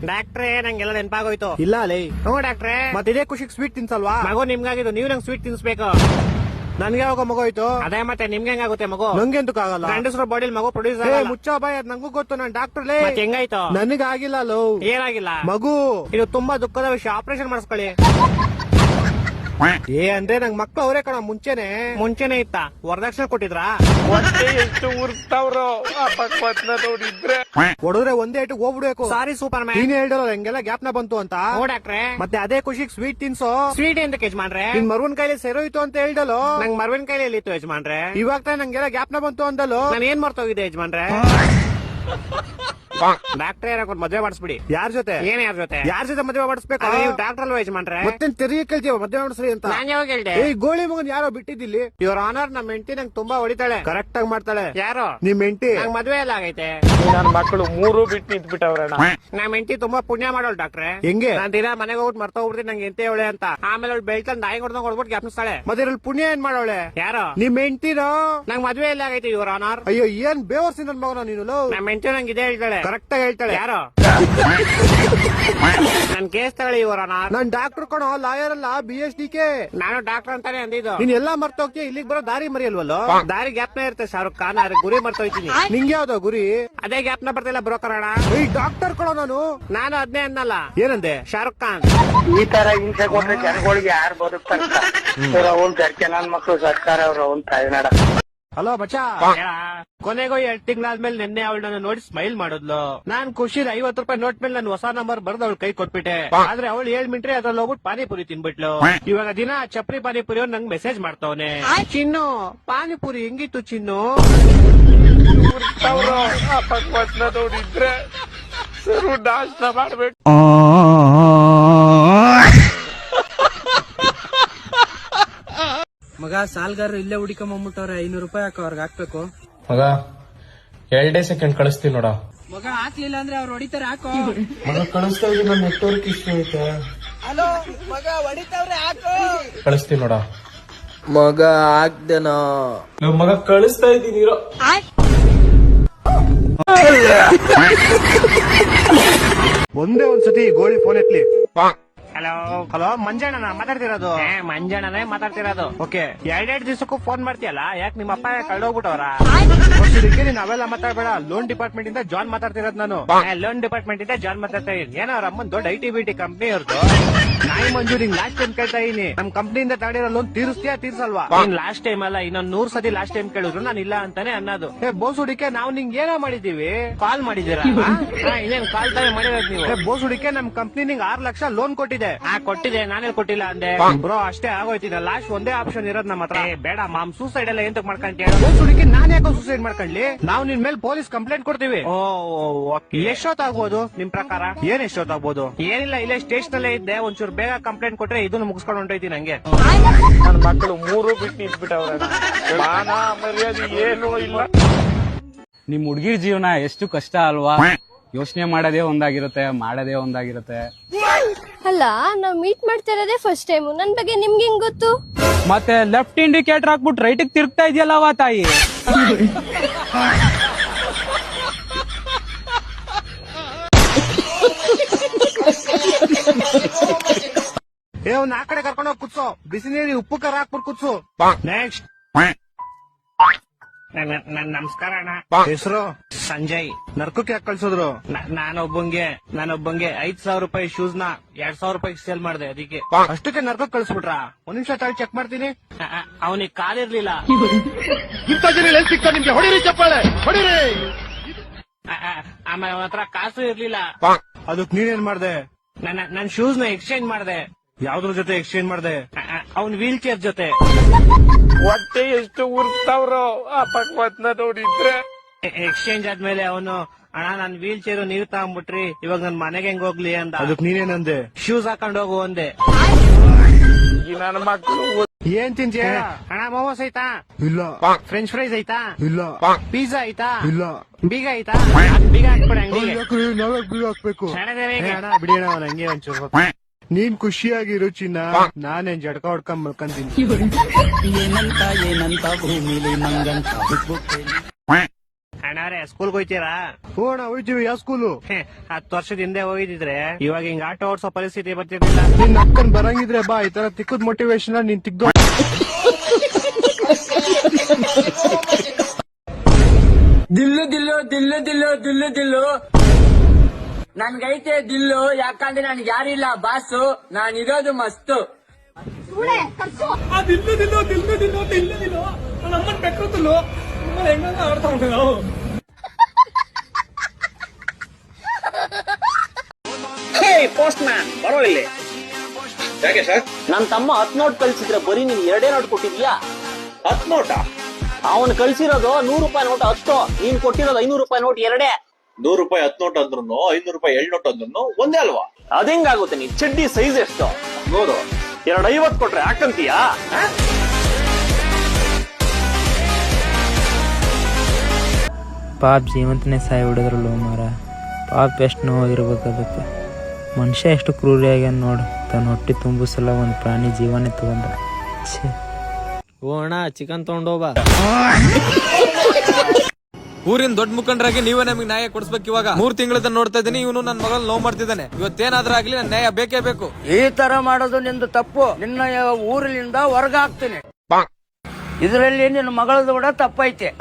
ಡಾಕ್ಟ್ರೇ ನಂಗೆಲ್ಲ ನೆನಪಾಗೋಯ್ತು. ಇಲ್ಲ ಲೇ. ಹ್ಞೂ ಡಾಕ್ಟ್ರೇ. ಮತ್ತೆ ಇದೇ ಖುಷಿಗೆ ಸ್ವೀಟ್ ತಿನ್ಸಲ್ವಾ? ಮಗು ನಿಮ್ಗಾಗಿದ್ದು, ನೀವು ನಂಗೆ ಸ್ವೀಟ್ ತಿನ್ಸ್ಬೇಕು. ನನ್ಗೆ ಯಾವಾಗ ಮಗು ಆಯ್ತು? ಅದೇ ಮತ್ತೆ ನಿಮ್ಗೆ ಹೆಂಗಾಗುತ್ತೆ ಮಗು? ನಂಗೆ ಎಂತಕ್ಕಾಗಲ್ಲ. ಗಂಡಸ್ರ ಬಾಡಿಲ್ ಮಗು ಪ್ರೊಡ್ಯೂಸ್ ಮುಚ್ಚ ಬಾಯ್, ಅದ್ ನಂಗೂ ಗೊತ್ತು, ನಾನ್ ಡಾಕ್ಟರ್ ಲೇ. ಮತ್ತೆ ಹೆಂಗಾಯ್ತು? ನನಗಾಗಿಲ್ಲ ಲೋ. ಏನಾಗಿಲ್ಲ ಮಗು. ಇದು ತುಂಬಾ ದುಃಖದ ವಿಷಯ, ಆಪರೇಷನ್ ಮಾಡಿಸ್ಕೊಳ್ಳಿ. ಅಂದ್ರೆ ನಂಗ್ ಮಕ್ಳು ಅವರೇ ಕಣ. ಮುಂಚೆನೆ ಇತ್ತ? ವರದಕ್ಷಿಣೆ ಕೊಟ್ಟಿದ್ರಾ? ಎಷ್ಟು ಉರ್ತಾವ್ರೋ ಆ ಪಕ್ವತ್ನ ನೋಡಿದ್ರೆ. ಹೊಡೆದ್ರೆ ಒಂದೇ ಏಟಿಗೆ ಹೋಗ್ಬಿಡ್ಬೇಕು. ಸಾರಿ ಸೂಪರ್ ಮ್ಯಾನ್. ನೀನ್ ಹೇಳ್ದಲ್ಲ ಹೆಂಗೆಲ್ಲ ಗ್ಯಾಪ್ನ ಬಂತು ಅಂತ. ಹ್ಞೂ ಡಾಕ್ಟ್ರೇ. ಮತ್ತೆ ಅದೇ ಖುಷಿಗೆ ಸ್ವೀಟ್ ತಿನ್ಸೋ. ಸ್ವೀಟ್ ಎಂತ ಯಜಮಾನ್ರೆ? ನಿನ್ ಮರುವನ್ ಕೈಲಿ ಸೇರೋಯ್ತು ಅಂತ ಹೇಳ್ದಲ್ಲೋ. ನಂಗ್ ಮರ್ವಿನ ಕೈಲಿ ಇತ್ತು ಯಜಮಾನ್ರೆ. ಇವಾಗ ತಾನೆ ನಂಗೆಲ್ಲ ಗ್ಯಾಪ್ನ ಬಂತು ಅಂದಲ್ಲೋ. ನಾನು ಏನ್ ಮರ್ತೋಗಿದೆ ಯಜಮಾನ್ರೆ? ಡಾಕ್ಟ್ರೇ ಏನಾಕೊಂಡ್ ಮದ್ವೆ ಮಾಡಿಸ್ಬಿಡಿ. ಯಾರ್ ಜೊತೆ? ಯಾರ ಜೊತೆ? ಯಾರ್ ಜೊತೆ ಮದುವೆ ಮಾಡಿಸ್ಬೇಕು? ನೀವು ಡಾಕ್ಟರ್ ಅಲ್ವಾ ಯಜಮಾನ್ರೆ? ಮತ್ತೆ ತೆರಿಗೆ ಕೇಳ್ತೀವ ಮದುವೆ ಮಾಡಿಸ್ರಿ ಅಂತ. ನಾನ್ ಯಾವಾಗ ಹೇಳ್ದೆ? ಈ ಗೋಳಿ ಮಗನ್ ಯಾರೋ ಬಿಟ್ಟಿದ್ದಿಲ್ಲಿ. ಯುವರ್ ಆನರ್, ನಮ್ಮ ಹೆಂಡತಿ ನಂಗೆ ತುಂಬಾ ಹೊಡಿತಾಳೆ. ಕರೆಕ್ಟ್ ಆಗಿ ಮಾಡ್ತಾಳೆ. ಯಾರು? ನಿಮ್ ಹೆಂಡತಿ. ನಂಗ್ ಮದ್ವೆ ಎಲ್ಲ ಆಗೈತೆ. ನನ್ ಮಕ್ಕಳು 3 ಬಿಟ್ಟು ನಿಂತ್ಬಿಟ್ಟವ್ರಣ್ಣ. ನಮ್ಮ ಹೆಂಡತಿ ತುಂಬಾ ಪುಣ್ಯ ಮಾಡೋಳು ಡಾಕ್ಟ್ರೆ. ಹೆಂಗೆ? ನಾನ್ ದಿನ ಮನೆಗೆ ಹೋಗ್ಬಿಟ್ಟು ಮರ್ತೋಗ್ಬಿಡ್ತೀನಿ ನಂಗೆ ಎಂತ ಹೇಳಿ ಅಂತ. ಆಮೇಲೆ ಅವ್ಳು ಬೆಳ್ತಂದ್ ನಾಯಿ ಹೊಡ್ದಂಗ್ ಹೊಡ್ಬಿಟ್ಟು ಜ್ಞಾಪಿಸ್ತಾಳೆ. ಮತ್ತೆ ಇದ್ರಲ್ಲಿ ಪುಣ್ಯ ಏನ್ ಮಾಡೋಳೆ? ಯಾರು? ನಿಮ್ ಹೆಂಡತಿನೋ? ನಂಗ್ ಮದ್ವೆ ಎಲ್ಲ ಆಗೈತೆ ಯುವರ್ ಆನರ್. ಅಯ್ಯೋ ಏನ್ ಬೇವರ್ಸಿ ನನ್ ಮಗನ ನೀನು. ನಮ್ಮ ಹೆಂಡತಿ ನಂಗೆ ಇದೇ ಹೇಳ್ತಾಳೆ. ಕರೆಕ್ಟ್ ಆಗಿ ಹೇಳ್ತಾಳೆ. ಯಾರು? ನನ್ ಕೇಸ್ ತಗೊಳ್ಳಿ ಯುವರ್ ಆನರ್. ನಾನ್ ಡಾಕ್ಟರ್ ಕಣೋ, ಲಾಯರ್ ಅಲ್ಲ. BSDK. ನಾನು ಡಾಕ್ಟರ್ ಅಂತಾನೆ ಅಂದಿದ್ದು. ನೀನ್ ಎಲ್ಲಾ ಮರ್ತೋಗ್ತೀಯ, ಇಲ್ಲಿಗೆ ಬರೋ ದಾರಿ ಮರಿಯಲ್ವಲ್ಲೋ. ದಾರಿ ಗ್ಯಾಪ್ನ ಇರುತ್ತೆ ಶಾರುಖ್ ಖಾನ್, ಗುರಿ ಮರ್ತೋಯ್ತೀನಿ. ನಿಂಗೆ ಯಾವ್ದೋ ಗುರಿ? ಅದೇ ಗ್ಯಾಪ್ನ ಬರ್ತಿಲ್ಲ ಬ್ರೋಕರ್ ಅಣ್ಣ. ಈ ಡಾಕ್ಟರ್ ಕಣೋ ನಾನು ಅದ್ನೇ ಅನ್ನಲ್ಲ. ಏನಂದೆ? ಶಾರುಖ್ ಖಾನ್. ಈ ತರ ಹಿಂಸೆ ಕೊಟ್ರೆ ಜನಗಳಿಗೆ ಯಾರು ಬದುಕ್ತಾರ? ಅವ್ನ್ ಸರ್ಕೆ ನನ್ ಮಕ್ಳು ಸರ್ಕಾರ ಅವ್ರ ಅವ್ನ್ ತಾಯಿನಾಡ. ಹಲೋ ಬಚ್ಚಾ. ಕೊನೆಗೂ 2 ತಿಂಗಳಾದ್ಮೇಲೆ ನಿನ್ನೆ ಅವಳು ನನ್ನ ನೋಡಿ ಸ್ಮೈಲ್ ಮಾಡಿದ್ಲು. ನಾನ್ ಖುಷಿ 50 ರೂಪಾಯಿ ನೋಟ್ ಮೇಲೆ ನಾನು ಹೊಸ ನಂಬರ್ ಬರ್ದು ಅವಳು ಕೈ ಕೊಟ್ಬಿಟ್ಟೆ. ಆದ್ರೆ ಅವಳು 7 ಮಿನಿಟ್ರೆ ಅದ್ರಲ್ಲಿ ಹೋಗ್ಬಿಟ್ಟು ಪಾನಿಪುರಿ ತಿನ್ಬಿಟ್ಲು. ಇವಾಗ ದಿನ ಚಪ್ರಿ ಪಾನಿಪುರಿ ಅವ್ರು ನಂಗೆ ಮೆಸೇಜ್ ಮಾಡ್ತಾವನೆ. ಚಿನ್ನು ಪಾನಿಪುರಿ ಹೆಂಗಿತ್ತು ಚಿನ್ನು? ಉರ್ತಾವ್ರೋ ಆ ಪಕ್ವತ್ನ ನೋಡಿದ್ರೆ ಸರು ನಾಶ ಮಾಡ್ಬೇಕು. ಮಗ ಸಾಲ್ಗಾರರು ಇಲ್ಲೇ ಹುಡಿಕೊಂಬಂದ್ಬಿಟ್ಟವ್ರೆ. 500 ರೂಪಾಯಿ ಹಾಕೋ, ಅವ್ರಿಗೆ ಹಾಕ್ಬೇಕು. ಮಗ 2 ಸೆಕೆಂಡ್ ಕಳಿಸ್ತೀನಿ ನೋಡ. ಮಗ ಹಾಕ್ಲಿಲ್ಲ ಅಂದ್ರೆ ಅವ್ರು ಹೊಡಿತಾರೆ, ಹಾಕೋ. ಮಗ ಕಳಿಸ್ತಾ ಇದ್ದೀನಿ, ನನ್ನ ನೆಟ್ವರ್ಕ್ ಇಶ್ಯೂ ಐತೆ. ಹಲೋ ಮಗ ಹೊಡಿತಾವ್ರೆ, ಹಾಕೋ. ಕಳಿಸ್ತೀನಿ ನೋಡ. ಮಗ ಹಾಕ್ದೇನೋ. ಮಗ ಕಳಿಸ್ತಾ ಇದ್ದೀನಿ ಇರೋ. ಒಂದೇ ಒಂದ್ಸತಿ ಗೋಳಿ ಫೋನ್ ಎತ್ಲಿ. ಹಲೋ ಹಲೋ, ಮಂಜಣ್ಣನ ಮಾತಾಡ್ತಿರೋದು? ಮಂಜಣ್ಣನೇ ಮಾತಾಡ್ತಿರೋದು. ಓಕೆ. 2 ದಿವಸಕ್ಕೂ ಫೋನ್ ಮಾಡ್ತೀಯಲ್ಲ, ಯಾಕೆ ನಿಮ್ಮ ಅಪ್ಪ ಕಳ್ದೋಗ್ಬಿಟ್ಟವ್ರ? ವರ್ಷಕ್ಕೆ ನೀನ್ ಅವೆಲ್ಲ ಮಾತಾಡ್ಬೇಡ. ಲೋನ್ ಡಿಪಾರ್ಟ್ಮೆಂಟ್ ಇಂದ ಜಾನ್ ಮಾತಾಡ್ತಿರೋದು ನಾನು. ಲೋನ್ ಡಿಪಾರ್ಟ್ಮೆಂಟ್ ಇಂದ ಜಾನ್ ಮಾತಾಡ್ತಾ ಇದೀನಿ. ಏನೋ ಅವ್ರ ಅಮ್ಮನ್ ದೊಡ್ಡ IT-BT ಕಂಪ್ನಿ ಅವ್ರದ್ದು. ನಾಯಿ ಮಂಜು, ನಿಂಗ್ ಲಾಸ್ಟ್ ಟೈಮ್ ಕೇಳ್ತಾ ಇದೀನಿ, ನಮ್ ಕಂಪ್ನಿಯಿಂದ ತಗೊಂಡಿರೋ ಲೋನ್ ತೀರಿಸ್ತೀಯಾ ತೀರ್ಸಲ್ವಾ? ನೀನ್ ಲಾಸ್ಟ್ ಟೈಮ್ ಅಲ್ಲ, ಇನ್ನೊಂದ್ 100 ಸತಿ ಲಾಸ್ಟ್ ಟೈಮ್ ಕೇಳಿದ್ರು ನಾನು ಇಲ್ಲ ಅಂತಾನೆ ಅನ್ನೋದು. ಬೋಸುಡಿಕೆ, ನಾವು ನಿಂಗೆ ಏನೋ ಮಾಡಿದೀವಿ? ಕಾಲ್ ಮಾಡಿದೀರಾ? ಇನ್ನೇನ್ ಕಾಲ್ ತಾನೇ ಮಾಡಿರೋದು ನೀವು? ಬೋಸುಡಿಕೆ, ನಮ್ ಕಂಪ್ನಿ ನಿಂಗೆ 6 ಲಕ್ಷ ಲೋನ್ ಕೊಟ್ಟಿದೆ. ಕೊಟ್ಟಿದೆ, ನಾನೇ ಕೊಟ್ಟಿಲ್ಲ ಅಂದೆ. ಬ್ರೋ ಅಷ್ಟೇ ಆಗೋಯ್ತಿನ. ಲಾಸ್ಟ್ ಒಂದೇ ಆಪ್ಷನ್ ಇರೋದ್ ನಮ್ಮ ಹತ್ರ. ಬೇಡ ಮಾಮ್, ಸೂಸೈಡ್ ಎಲ್ಲ ಎಂತಕ್ ಮಾಡ್ಕೊಂತೀಯ? ಬೋಸುಡಿಕೆ, ನಾನ್ ಯಾಕೋ ಸೂಸೈಡ್ ಮಾಡ್ಕೊಂಡ್ಲಿ? ನಾವು ನಿನ್ ಮೇಲೆ ಪೊಲೀಸ್ ಕಂಪ್ಲೇಂಟ್ ಕೊಡ್ತೀವಿ. ಓಕೆ. ಎಷ್ಟೊತ್ತಾಗ್ಬೋದು ನಿಮ್ ಪ್ರಕಾರ? ಏನ್ ಎಷ್ಟೊತ್ತಾಗ್ಬೋದು? ಏನಿಲ್ಲ, ಇಲ್ಲೇ ಸ್ಟೇಷನ್ ಅಲ್ಲೇ ಇದ್ದೆ. ಒಂಚೂರು ಬೇಗ ಕಂಪ್ಲೇಂಟ್ ಕೊಟ್ರೆ ಇದನ್ನು ಮುಗಿಸ್ಕೊಂಡು ಹೊಂಟೈತೀನಿ ಹಂಗೆ. ನನ್ ಮಕ್ಕಳು 3 ಬಿಟ್ಟು ನಿಂತ್ಬಿಟ್ಟವ್ರಣ್ಣ. ಮಾನ ಮರ್ಯಾದೆ ಏನೂ ಇಲ್ಲ. ನಿಮ್ ಹುಡ್ಗಿರ್ ಜೀವನ ಎಷ್ಟು ಕಷ್ಟ ಅಲ್ವಾ? ಯೋಚನೆ ಮಾಡೋದೇ ಒಂದಾಗಿರುತ್ತೆ, ಮಾಡೋದೇ ಒಂದಾಗಿರುತ್ತೆ. ಅಲ್ಲ, ನಾವ್ ಮೀಟ್ ಮಾಡ್ತಾ ಇರೋದೇ ಫಸ್ಟ್ ಟೈಮ್. ನನ್ ಬಗ್ಗೆ ನಿಮ್ಗೆ ಹೆಂಗ್ ಗೊತ್ತು? ಮತ್ತೆ ಲೆಫ್ಟ್ ಇಂಡಿಕೇಟರ್ ಹಾಕ್ಬಿಟ್ಟು ರೈಟ್ ತಿರುಗ್ತಾ ಇದೆಯಲ್ಲವಾ ತಾಯಿ? ಅವ್ನ ಆ ಕಡೆ ಕರ್ಕೊಂಡು ಹೋಗಿ ಕುತ್ಸೋ. ಬಿಸಿ ನೀರಿ ಉಪ್ಪು ಖಾರ ಹಾಕ್ಬಿಟ್ಟು ಕುತ್ಸು. ನೆಕ್ಸ್ಟ್. ನಮಸ್ಕಾರ ಅಣ್ಣ. ಹೆಸರು? ಸಂಜಯ್. ನರ್ಕಕ್ಕೆ ಯಾಕೆ ಕಳ್ಸಿದ್ರು? ನಾನೊಬ್ಬಂಗೆ 5,000 ರೂಪಾಯಿ ಶೂಸ್ ನ 2,000 ರೂಪಾಯಿ ಸೇಲ್ ಮಾಡಿದೆ. ಅದಕ್ಕೆ ಅಷ್ಟಕ್ಕೆ ನರ್ಕಕ್ಕೆ ಕಳ್ಸ್ಬಿಟ್ರಾ? ಒಂದ್ ನಿಮಿಷ ತಾಳಿ ಚೆಕ್ ಮಾಡ್ತೀನಿ. ಅವನಿಗೆ ಕಾಲಿರ್ಲಿಲ್ಲ. ನಿಮ್ಗೆ ಹೊಡಿರಿ, ಚಪ್ಪಾಳೆ ಹೊಡಿರಿ. ಆಮೇಲೆ ಅವನ ಹತ್ರ ಕಾಸು ಇರ್ಲಿಲ್ಲ. ಅದಕ್ ನೀನೇನ್ ಮಾಡ್ದೆ? ನನ್ ಶೂಸ್ ನ ಎಕ್ಸ್ಚೇಂಜ್ ಮಾಡಿದೆ. ಯಾವ್ದ್ರ ಜೊತೆ ಎಕ್ಸ್ಚೇಂಜ್ ಮಾಡ್ದೆ? ಅವನ್ ವೀಲ್ ಚೇರ್ ಜೊತೆ. ಹೊಟ್ಟೆ ಎಷ್ಟು ಉರ್ತಾವ್ರೋ ಆ ಪಕ್ವತ್ನ ನೋಡಿದ್ರೆ. ಎಕ್ಸ್ಚೇಂಜ್ ಆದ್ಮೇಲೆ ಅವನು, ಅಣ್ಣ ನನ್ ವೀಲ್ ಚೇರು ನೀವ್ ತಗೊಂಡ್ಬಿಟ್ರಿ, ಇವಾಗ ನನ್ ಮನೆಗೆ ಹೆಂಗ್ ಹೋಗ್ಲಿ ಅಂದ. ಅದಕ್ ನೀನೇನಂದೆ? ಶೂಸ್ ಹಾಕೊಂಡ್ ಹೋಗು ಅಂದೆ. ಈ ನನ್ನ ಮಕ್ಕಳು ಏನ್ ತಿಂತೀಯ? ಅಣ್ಣ ಮೋಮೋಸ್ ಐತಾ? ಇಲ್ಲ. ಫ್ರೆಂಚ್ ಫ್ರೈಸ್ ಐತಾ? ಇಲ್ಲ. ಪಿಜ್ಜಾ ಐತಾ? ಇಲ್ಲ. ಬೀಗ ಐತಾ? ಬೀಗ ಹಾಕ್ಬಿಡ ಅಂಗಡಿಗೆ. ನಾವೇ ಬೀಗ ಹಾಕ್ಬೇಕು. ಸಣ್ಣದೇನೆ ಈಗ. ಅಣ್ಣ ಬಿಡಿ ಅಣ್ಣ, ಅವ್ನ್ ಹಂಗೆ ಒಂಚೂರು. ನೀನ್ ಖುಷಿಯಾಗಿರು ಚಿನ್ನ, ನಾನೇನ್ ಜಡ್ಕ ಹೊಡ್ಕೊಂಡ್ ಮಲ್ಕೊಂತೀನಿ. ಏನಂತ ಭೂಮಿಲಿ ಮಂಗಂತ ಅಣ್ಣಾರೆ ಸ್ಕೂಲ್ಗೆ ಹೋಯ್ತೀರಾ? ಹ್ಞೂ ಅಣ್ಣ ಹೋಯ್ತೀವಿ. ಯಾವ ಸ್ಕೂಲು? 10 ವರ್ಷದ ಹಿಂದೆ ಹೋಗಿದ್ರೆ ಇವಾಗ ಹಿಂಗ್ ಆಟೋ ಓಡಿಸೋ ಪರಿಸ್ಥಿತಿ ಬರ್ತಿರ್ಲಿಲ್ಲ. ನಿನ್ ಅಕ್ಕನ್ ಬರಂಗಿದ್ರೆ ಬಾ, ಈ ತರ ತಿಕ್ಕದ್ ಮೋಟಿವೇಶನ್ ನೀನ್ ತಿಕ್ದು. ದಿಲ್ಲು ದಿಲ್ಲು ದಿಲ್ಲು ದಿಲ್ಲು ದಿಲ್ಲು ದಿಲ್ಲು ನನ್ಗೈತೆ ದಿಲ್ಲು, ಯಾಕಂದ್ರೆ ನನ್ಗೆ ಯಾರಿಲ್ಲ ಬಾಸು, ನಾನಿರೋದು ಮಸ್ತು. ಪೋಸ್ಟ್ ಮ್ಯಾನ್ ಬರೋ ಇಲ್ಲಿ. ಯಾಕೆ ಸರ್? ನನ್ ತಮ್ಮ 10 ನೋಟ್ ಕಳ್ಸಿದ್ರೆ ಬರೀ ನೀನ್ 2 ನೋಟ್ ಕೊಟ್ಟಿದ್ಯಾ? 10 ನೋಟಾ? ಅವನು ಕಳ್ಸಿರೋದು 100 ರೂಪಾಯಿ ನೋಟ್ 10, ನೀನ್ ಕೊಟ್ಟಿರೋದು 500 ರೂಪಾಯಿ ನೋಟ್ 2. 100 ರೂಪಾಯಿ 10 ನೋಟ್ ಅಂದ್ರೂ 500 ರೂಪಾಯಿ 7 ನೋಟ್ ಅಂದ್ರೂ ಒಂದೇ ಅಲ್ವಾ? ಅದೇಂಗಾಗುತ್ತೆ? ನೀನ್ ಚಡ್ಡಿ ಸೈಜ್ ಎಷ್ಟು? 100. 250 ಕೊಟ್ರೆ ಹಾಕಂತೀಯಾ? ಪಾಪ ಜೀವಂತನೇ ಸಾಯಿ ಬಿಡಿದ್ರಲ್ಲ ಮಾರ. ಪಾಪ ಎಷ್ಟು ನೋವಾಗಿರ್ಬೇಕು ಅದಕ್ಕೆ. ಮನುಷ್ಯ ಎಷ್ಟು ಕ್ರೂರಿ ಆಗ್ಯಾನ ನೋಡು, ತನ್ನ ಹೊಟ್ಟೆ ತುಂಬಿಸಲ್ಲ ಒಂದು ಪ್ರಾಣಿ ಜೀವನೇ ತಗೊಂಡ. ಓ ಅಣ್ಣ ಚಿಕನ್ ತಗೊಂಡೋಗ. ಊರಿನ ದೊಡ್ಡ ಮುಖಂಡರಾಗಿ ನೀವೇ ನಮಗೆ ನ್ಯಾಯ ಕೊಡಿಸ್ಬೇಕು. ಇವಾಗ 3 ತಿಂಗಳಿಂದ ನೋಡ್ತಾ ಇದ್ದೀನಿ, ಇವನು ನನ್ನ ಮಗಳು ನೋವು ಮಾಡ್ತಿದ್ದಾನೆ. ಇವತ್ತೇನಾದ್ರೂ ಆಗ್ಲಿ ನನ್ನ ನ್ಯಾಯ ಬೇಕೇ ಬೇಕು. ಈ ತರ ಮಾಡೋದು ನಿಂದು ತಪ್ಪು. ನಿನ್ನ ಊರಿನಿಂದ ಹೊರಗ ಹಾಕ್ತೀನಿ. ಇದರಲ್ಲಿ ನಿನ್ನ ಮಗಳದು ಕೂಡ ತಪ್ಪೈತೆ.